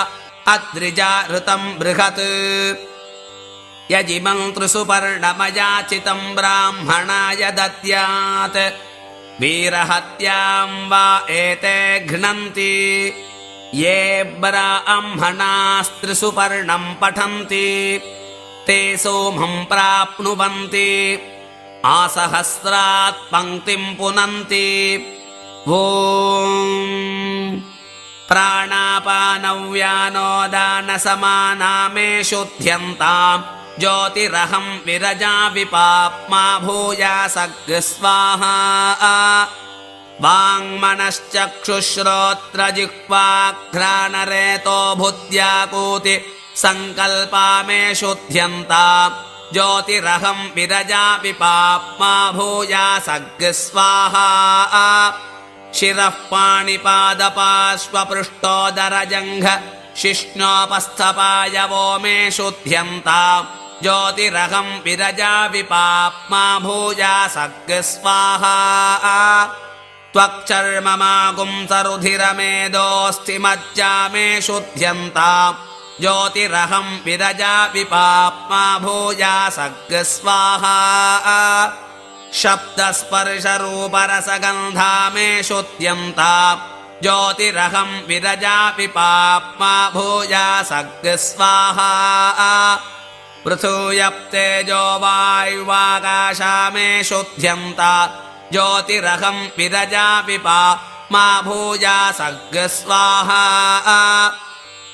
अद्रिजा ऋतं बृहत् यजिमन्त्रिसुपर्णमयाचितं ब्राह्मणाय दद्यात् वीरहत्यां वा एते घ्नन्ति ये ब्राह्मणास्त्रिसुपर्णं पठन्ति ते सोमं प्राप्नुवन्ति आसहस्रात् पङ्क्तिं पुनन्ति ॐ प्राणापानव्यानोदानसमानामे शुद्ध्यन्तां ज्योतिरहं विरजा विपाप्मा भूयासग्स्वाहा वाङ्मनश्चक्षुश्रोत्रजिह्वाघ्राणरेतो भूत्याकूति सङ्कल्पा मे शुद्ध्यन्तां ज्योतिरहं विरजापि पाप्मा भूयासग् स्वाहा शिरः पाणिपादपार्श्वपृष्ठोदरजङ्घ शिष्णोपस्थपायवो मे शुध्यन्ताम् ज्योतिरहं विरजापि पाप्मा भूयासग् स्वाहा त्वक्चर्ममागुंसरुधिरमेदोऽस्ति मज्जा मे शुध्यन्ताम् ज्योतिरहं विरजापि पाप्मा भूयासग् स्वाहा शब्दस्पर्शरूपरसगन्धा मे शुध्यन्ताम् ज्योतिरहं विरजापि पाप्मा भूयासग् स्वाहा पृथूयप्तेजो वायुवाकाशा मे शुध्यन्ताम् ज्योतिरहं विरजापि पाप्मा भूयासग् स्वाहा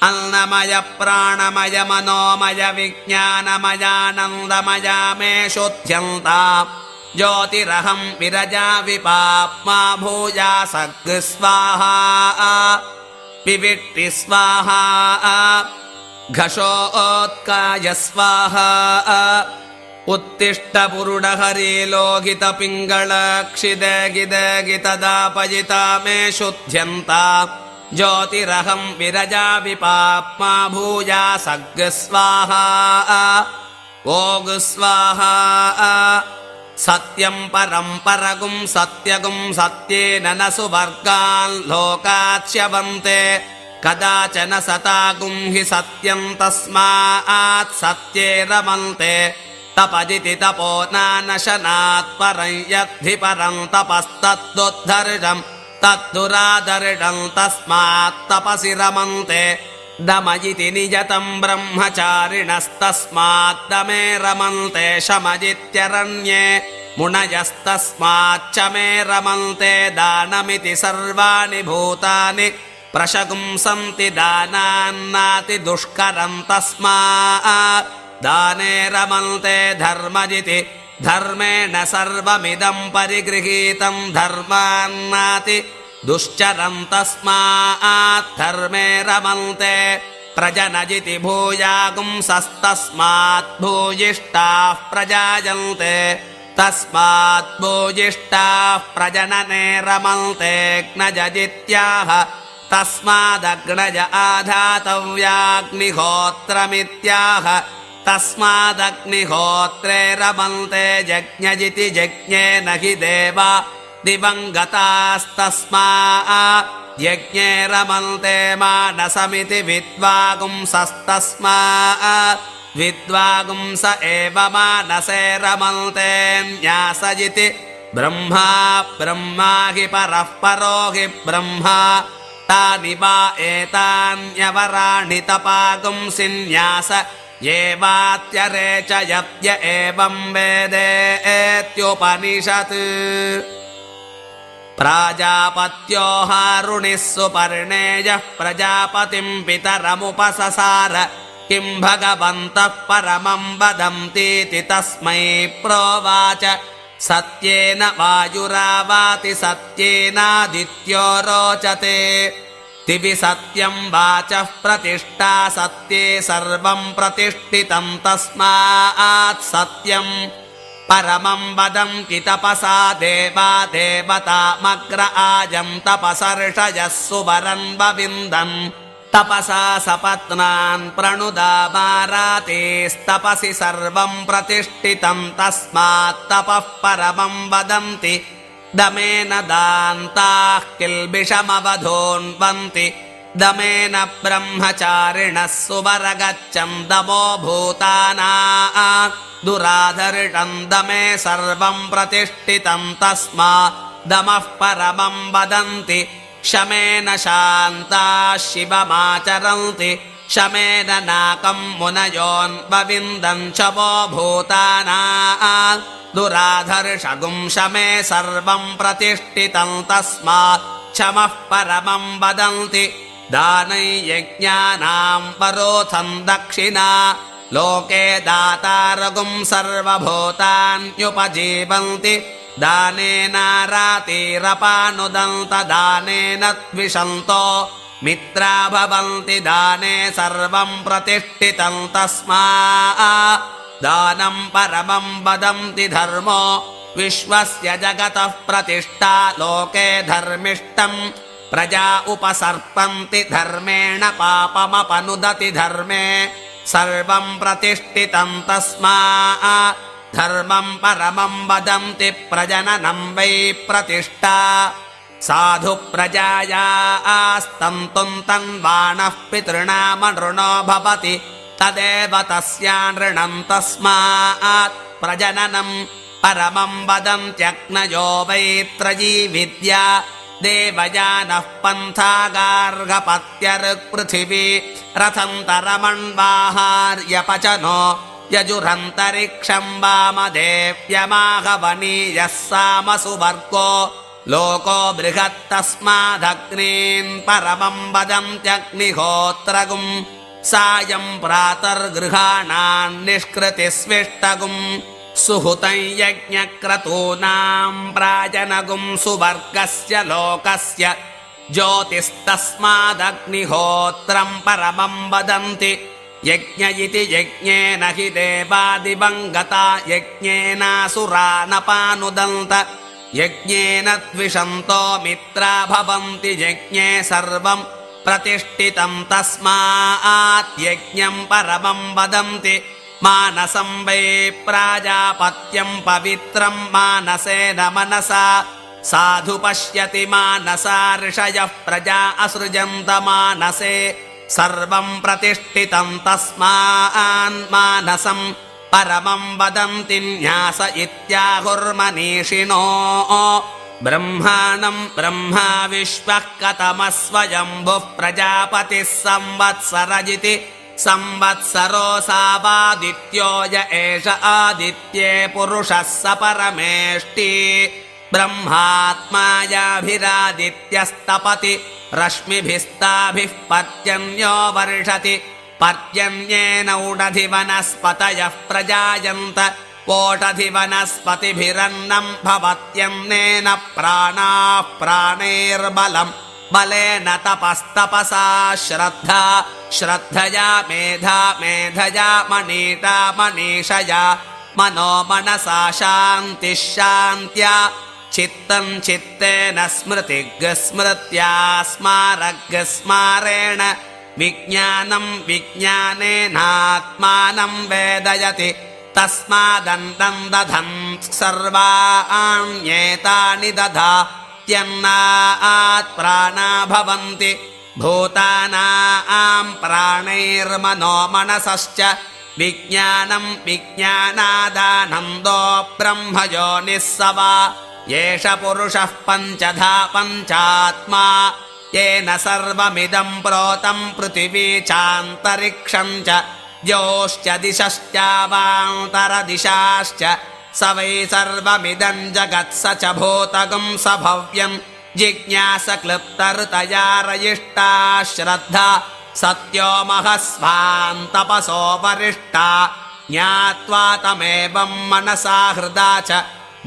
अन्नमय प्राणमय मनोमय विज्ञानमयानन्दमया मे शुध्यन्ताम् ज्योतिरहं विरजापि पाप्मा भूयासग् स्वाहा पिविट्टि स्वाहा घशोत्काय स्वाहा उत्तिष्ठ पुरुडहरि लोहितपिङ्गळक्षिदगिदगितदापयिता मे शुध्यन्ताम् ज्योतिरहं विरजापि पाप्मा भूयासग् स्वाहा ओग स्वाहा सत्यं परं परगुं सत्यगुं सत्येन न सुवर्गान् लोकाच्यवन्ते कदाचन सतागुं हि सत्यं तस्मात् सत्ये रमन्ते तपदिति तपो नानशनात् परं यद्धि परं तपस्तद्दुद्धर्षं तद्दुरादर्शं तस्मात् तपसि रमन्ते दम इति नियतं ब्रह्मचारिणस्तस्मात् दमे रमन्ते शमजित्यरण्ये मुनयस्तस्माच्च मे रमन्ते दानमिति सर्वाणि भूतानि प्रशगुंसन्ति दानान्नाति दुष्करं तस्मात् दाने रमन्ते धर्मजिति धर्मेण सर्वमिदं परिगृहीतं धर्मान्नाति दुश्चरं तस्मात् धर्मे रमन्ते प्रजनजिति भूयागुंसस्तस्मात् भूयिष्ठाः प्रजायन्ते तस्मात् भूयिष्ठाः प्रजनने रमन्ते ज्ञजजित्याह तस्मादग्नज आधातव्याग्निहोत्रमित्याह तस्मादग्निहोत्रे रमन्ते यज्ञजिति यज्ञेन हि देवा दिवङ्गतास्तस्मात् यज्ञे रमन्ते मानसमिति विद्वागुंसस्तस्मात् विद्वागुंस एव मानसे रमन्ते न्यासजिति ब्रह्मा ब्रह्मा हि परः परो हि ब्रह्मा तानि वा एतान्यवराणि तपागुंसि न्यास येवात्यरेचयत्य एवं वेदेत्युपनिषत् प्राजापत्यो हारुणिः सुपर्णेयः प्रजापतिं पितरमुपससार किं भगवन्तः परमं वदन्तीति तस्मै प्रोवाच सत्येन वायुरावाति सत्येनादित्यो रोचते दिवि सत्यं वाचः प्रतिष्ठा सत्ये सर्वं प्रतिष्ठितं तस्मात् सत्यं परमं वदन्ति तपसा देवा देवतामग्र आजं तपसर्षयः सुवरन् वविन्दन् तपसा सपत्नान् प्रणुदामारातेस्तपसि सर्वं प्रतिष्ठितं तस्मात् तपः परमं वदन्ति दमेन दान्ताः किल्बिषमवधून्वन्ति दमेन ब्रह्मचारिणः सुवरगच्छं दमो भूतानां दुराधर्षं दमे सर्वं प्रतिष्ठितं तस्मात् दमः परमं वदन्ति शमेन शान्ताः शिवमाचरन्ति शमेन नाकं मुनयोन्वविन्दं शमो भूतानां दुराधर्षगुं शमे सर्वं प्रतिष्ठितं तस्मात् क्षमः परमं वदन्ति दानैयज्ञानां परोथं दक्षिणा लोके दातारगुं सर्वभूतान्युपजीवन्ति दानेनारातिरपानुदन्तदानेन द्विषन्तो मित्रा भवन्ति दाने सर्वं प्रतिष्ठितं तस्मात् दानं परमं वदन्ति धर्मो विश्वस्य जगतः प्रतिष्ठा लोके धर्मिष्ठं प्रजा उपसर्पन्ति धर्मेण पापमपनुदति धर्मे सर्वं प्रतिष्ठितं तस्मात् धर्मं परमं वदन्ति प्रजननं वै प्रतिष्ठा साधु प्रजायास्तन्तुं तन्वानः पितॄणामनृणो भवति तदेव तस्यानृणं तस्मात् प्रजननं परमं वदन्त्यग्नयो वैत्रजीविद्या देवयानः पन्थागार्हपत्यऋक्पृथिवी रथन्तरमण्वाहार्यपचनो यजुरन्तरिक्षं वामदेव्यमाहवनीयः सामसुवर्गो लोको बृहत्तस्मादग्नीन् परमं वदन्त्यग्निहोत्रगुं सायं प्रातर्गृहाणां निष्कृतिस्विष्टगुं सुहुतं यज्ञक्रतूनां प्राजनगुं सुवर्गस्य लोकस्य ज्योतिस्तस्मादग्निहोत्रं परमं वदन्ति यज्ञ इति यज्ञेन हि देवादिवङ्गता यज्ञेनासुरा नपानुदन्त यज्ञेन द्विषन्तो मित्रा भवन्ति यज्ञे सर्वं प्रतिष्ठितं तस्मात् यज्ञं परमं वदन्ति मानसं वै प्राजापत्यं पवित्रं मानसेन मनसा साधु पश्यति मानसा ऋषयः प्रजा असृजन्त मानसे सर्वं प्रतिष्ठितं तस्मान् मानसं परमं वदन्ति न्यास इत्याहुर्मनीषिणो ब्रह्माणं ब्रह्मा विश्वः कतमः स्वयंभुः प्रजापतिः संवत्सरजिति संवत्सरोऽसावादित्यो य एष आदित्ये पुरुषः स परमेष्टि ब्रह्मात्मायाभिरादित्यस्तपति रश्मिभिस्ताभिः पर्जन्यो वर्षति पर्जन्येन ऊढधिवनस्पतयः प्रजायन्त ओषधिवनस्पतिभिरन्नं भवत्यन्नेन प्राणाः प्राणैर्बलं बलेन तपस्तपसा श्रद्धा श्रद्धया मेधा मेधया मनीषा मनीषया मनो मनसा शान्तिः शान्त्या चित्तं चित्तेन स्मृतिर्स्मृत्या स्मारकस्मारेण विज्ञानं विज्ञानेनात्मानं वेदयति तस्मादन्तं दधन् सर्वाण्येतानि दधात्यन्नात् प्राणा भवन्ति भूतानां प्राणैर्मनो मनसश्च विज्ञानं विज्ञानादानन्दो ब्रह्मयोनिस्सवा येष पुरुषः पञ्चधा पञ्चात्मा येन सर्वमिदं प्रोतं पृथिवी चान्तरिक्षं च द्यौश्च दिशश्चावान्तरदिशाश्च स वै सर्वमिदं जगत् स च भूतगं स भव्यं जिज्ञासक्लृप्तहृतया रयिष्टा श्रद्धा सत्यो महस्वान्तपसो वरिष्ठा ज्ञात्वा तमेवं मनसा हृदा च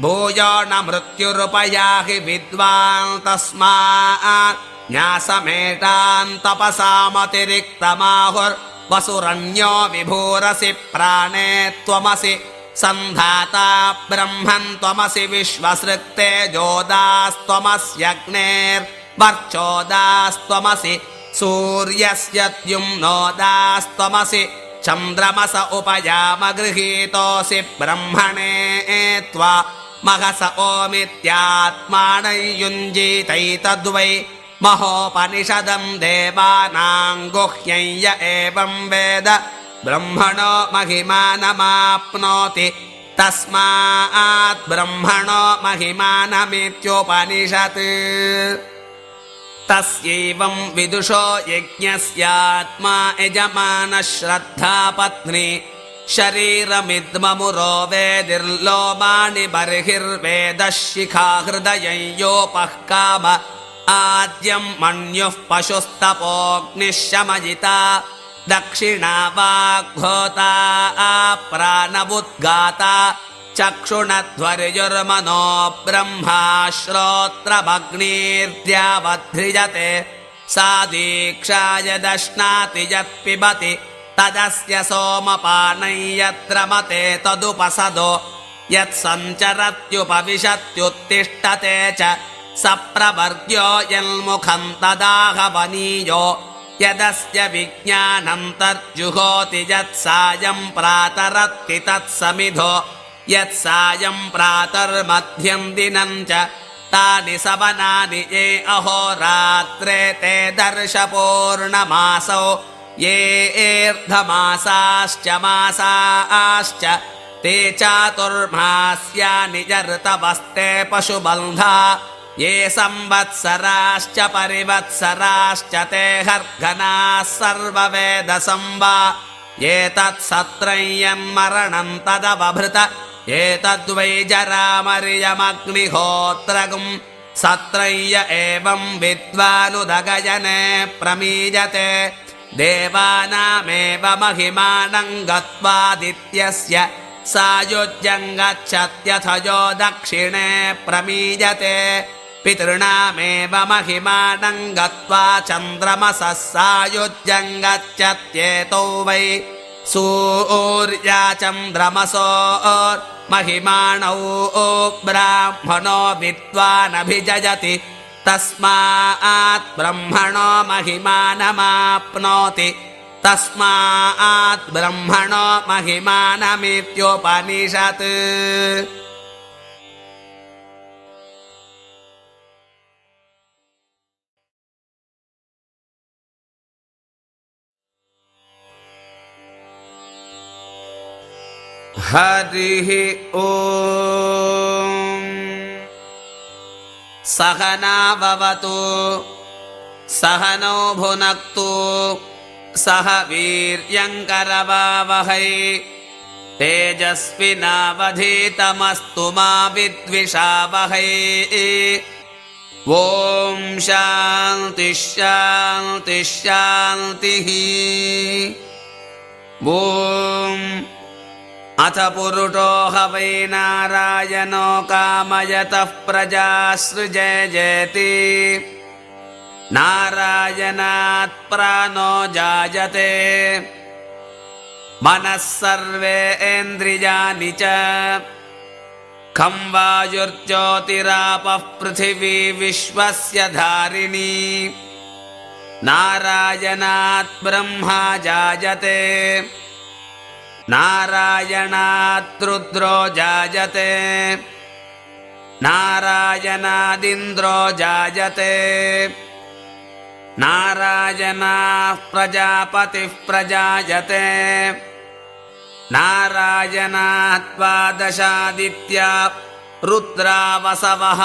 भूयो न मृत्युरुपयाहि विद्वान् तस्मात् न्यासमेतान्तपसामतिरिक्तमाहुर्वसुरन्यो विभूरसि प्राणे त्वमसि सन्धाता ब्रह्मन् त्वमसि विश्वसृक्तेजोदास्त्वमस्यग्नेर्वर्चोदास्त्वमसि सूर्यस्य द्युम्नोदास्त्वमसि चन्द्रमस उपयामगृहीतोऽसि ब्रह्मणे त्वा महस ओमित्यात्मानं युञ्जीतैतद्वै महोपनिषदं देवानां गुह्यं य एवं वेद ब्रह्मणो महिमानमाप्नोति तस्मात् ब्रह्मणो महिमानमित्युपनिषत् तस्यैवं विदुषो यज्ञस्यात्मा यजमानः श्रद्धा पत्नी शरीरमिद्ममुरो वेदिर्लोमानि बर्हिर्वेदः शिखा हृदयं योपः काम आद्यं मन्युः पशुस्तपोऽग्निः शमयिता दक्षिणा वाग्भूता प्राणवुद्गाता चक्षुणध्वर्युर्मनो ब्रह्मा श्रोत्रमग्निर्द्यावध्रियते सा दीक्षा यदश्नाति यत्पिबति तदस्य सोमपानै यत्र मते तदुपसदो यत्सञ्चरत्युपविशत्युत्तिष्ठते च सप्रवर्ग्यो यन्मुखं तदाहवनीयो यदस्य विज्ञानन्तर्जुहोति यत्सायं प्रातरत्ति तत्समिधो यत्सायं प्रातर्मध्यं दिनं च तानि सवनानि ये अहोरात्रे ते दर्शपूर्णमासौ ये एर्धमासाश्च मासाश्च ते चातुर्मास्यानि ऋतवस्ते पशुबन्धा ये संवत्सराश्च परिवत्सराश्च ते हर्घनाः सर्ववेदसंवा ये तत्सत्रय्यन्मरणं तदवभृत एतद्वै जरामर्यमग्निहोत्रगुं सत्रय्य एवं विद्वानुदगजने प्रमीयते देवानामेव महिमानं गत्वादित्यस्य सायुज्यं गच्छत्यथयो दक्षिणे प्रमीयते पितॄणामेव महिमानं गत्वा चन्द्रमसः सायुज्यं गच्छत्येतौ वै सूर्या चन्द्रमसोर्महिमाणौ ब्राह्मणो विद्वानभिजयति तस्मात् ब्रह्मणो महिमानमाप्नोति तस्मात् ब्रह्मणो महिमानमित्युपनिषत्। हरिः ॐ सहना भवतु सहनौ भुनक्तु सह वीर्यङ्करवावहै तेजस्विनावधीतमस्तु मा विद्विषावहै। ॐ शान्तिः शान्तिः शान्तिः। ॐ अथ पुरुषो ह वै नारायणो कामयतः प्रजासृजेति नारायणात् प्राणो जायते मनः सर्वेन्द्रियाणि च खं वायुर्ज्योतिरापः पृथिवी विश्वस्य धारिणी नारायणात् ब्रह्मा जायते नारायणात् रुद्रो जायते नारायणादिन्द्रो जायते नारायणात् प्रजापतिः प्रजायते नारायणात् द्वादशादित्या रुद्रा वसवः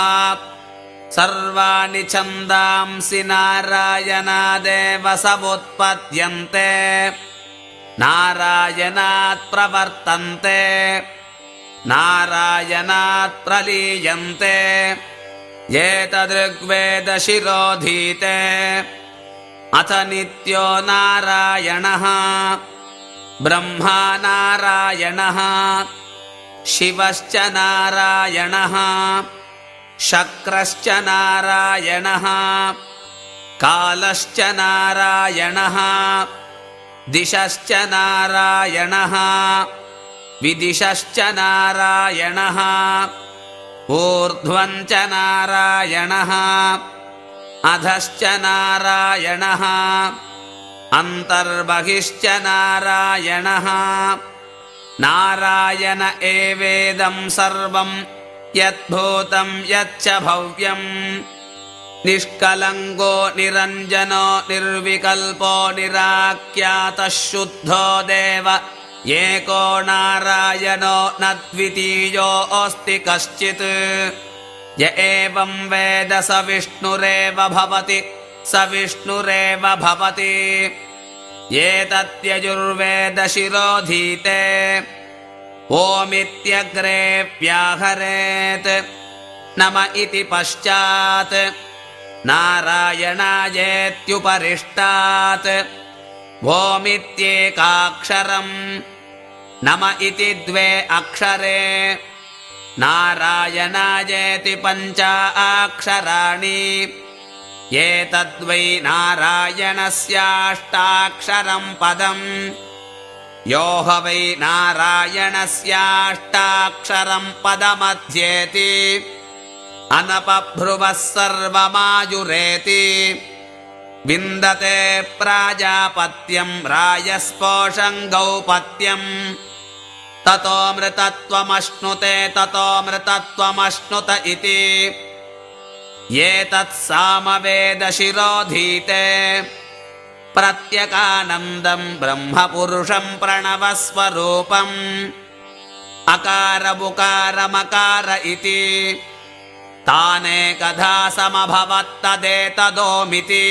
सर्वाणि छन्दांसि नारायणादेव समुत्पद्यन्ते नारायणात् प्रवर्तन्ते नारायणात् प्रलीयन्ते एतदृग्वेदशिरोधीते अथ नित्यो नारायणः ब्रह्मा नारायणः शिवश्च नारायणः शक्रश्च नारायणः कालश्च नारायणः दिशश्च नारायणः विदिशश्च नारायणः ऊर्ध्वं च नारायणः अधश्च नारायणः अन्तर्बहिश्च नारायणः नारायण एवेदं सर्वं यद्भूतं यच्च भव्यं निष्कलङ्को निरञ्जनो निर्विकल्पो निराख्यातः शुद्धो देव एको नारायणो न द्वितीयोऽस्ति कश्चित् य एवं वेद स विष्णुरेव भवति स विष्णुरेव भवति एतद्यजुर्वेदशिरोधीते ओमित्यग्रे व्याहरेत् नम इति पश्चात् नारायणायेत्युपरिष्टात् ओमित्येकाक्षरम् नम इति द्वे अक्षरे नारायणायेति पञ्चाक्षराणि एतद्वै नारायणस्याष्टाक्षरं पदम् यो ह वै नारायणस्याष्टाक्षरं पदमध्येति अनपभ्रुवः सर्वमायुरेति विन्दते प्राजापत्यं रायस्पोषं गौपत्यम् ततोऽमृतत्वमश्नुते ततोऽमृतत्वमश्नुत इति एतत्सामवेदशिरोधीते प्रत्यगानन्दं ब्रह्मपुरुषं प्रणवस्वरूपम् अकारमुकारमकार इति तानेकधा समभवत्तदेतदोमिति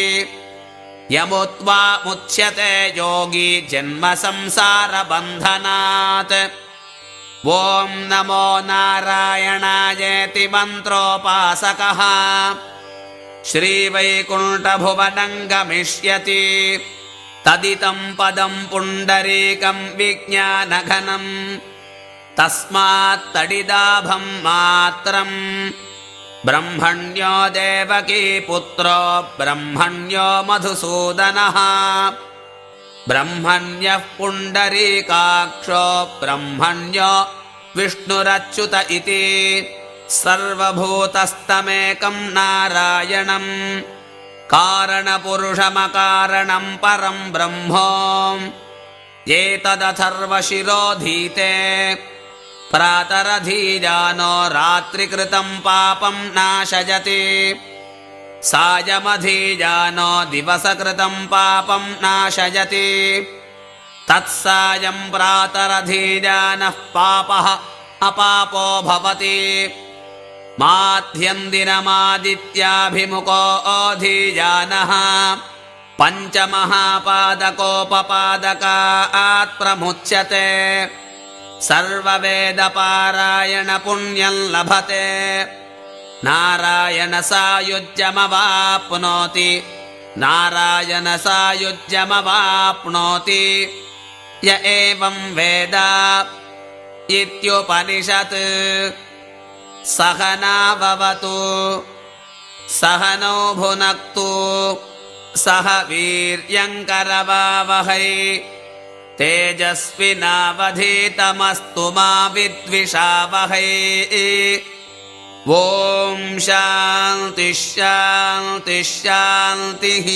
यमुत्वा मुच्यते योगी जन्मसंसारबन्धनात् ॐ नमो नारायणायेति मन्त्रोपासकः श्रीवैकुण्ठभुवनं गमिष्यति तदितं पदं पुण्डरीकं विज्ञानघनं तस्मात्तडिदाभं मात्रम् ब्रह्मण्यो देवकी पुत्रो ब्रह्मण्यो मधुसूदनः ब्रह्मण्यः पुण्डरीकाक्षो ब्रह्मण्यो विष्णुरच्युत इति सर्वभूतस्तमेकं नारायणं कारणपुरुषमकारणं परं ब्रह्मो एतदथर्वशिरोधीते प्रातरधीजानो रात्रिकृतं पापं नाशयति सायमधीजानो दिवसकृतं पापं नाशयति तत्सायं प्रातरधीजानः पापः अपापो भवति माध्यन्दिनमादित्याभिमुखो अधीजानः पञ्चमहापादकोपपादकात् प्रमुच्यते सर्ववेदपारायणपुण्यं लभते नारायणसायुज्यमवाप्नोति नारायणसायुज्यमवाप्नोति य एवं वेद इत्युपनिषत् सहनाववतु सहनौ भुनक्तु सह वीर्यङ्करवावहै तेजस्विनावधीतमस्तु मा विद्विषावहै ॐ शान्तिः शान्तिः शान्तिः।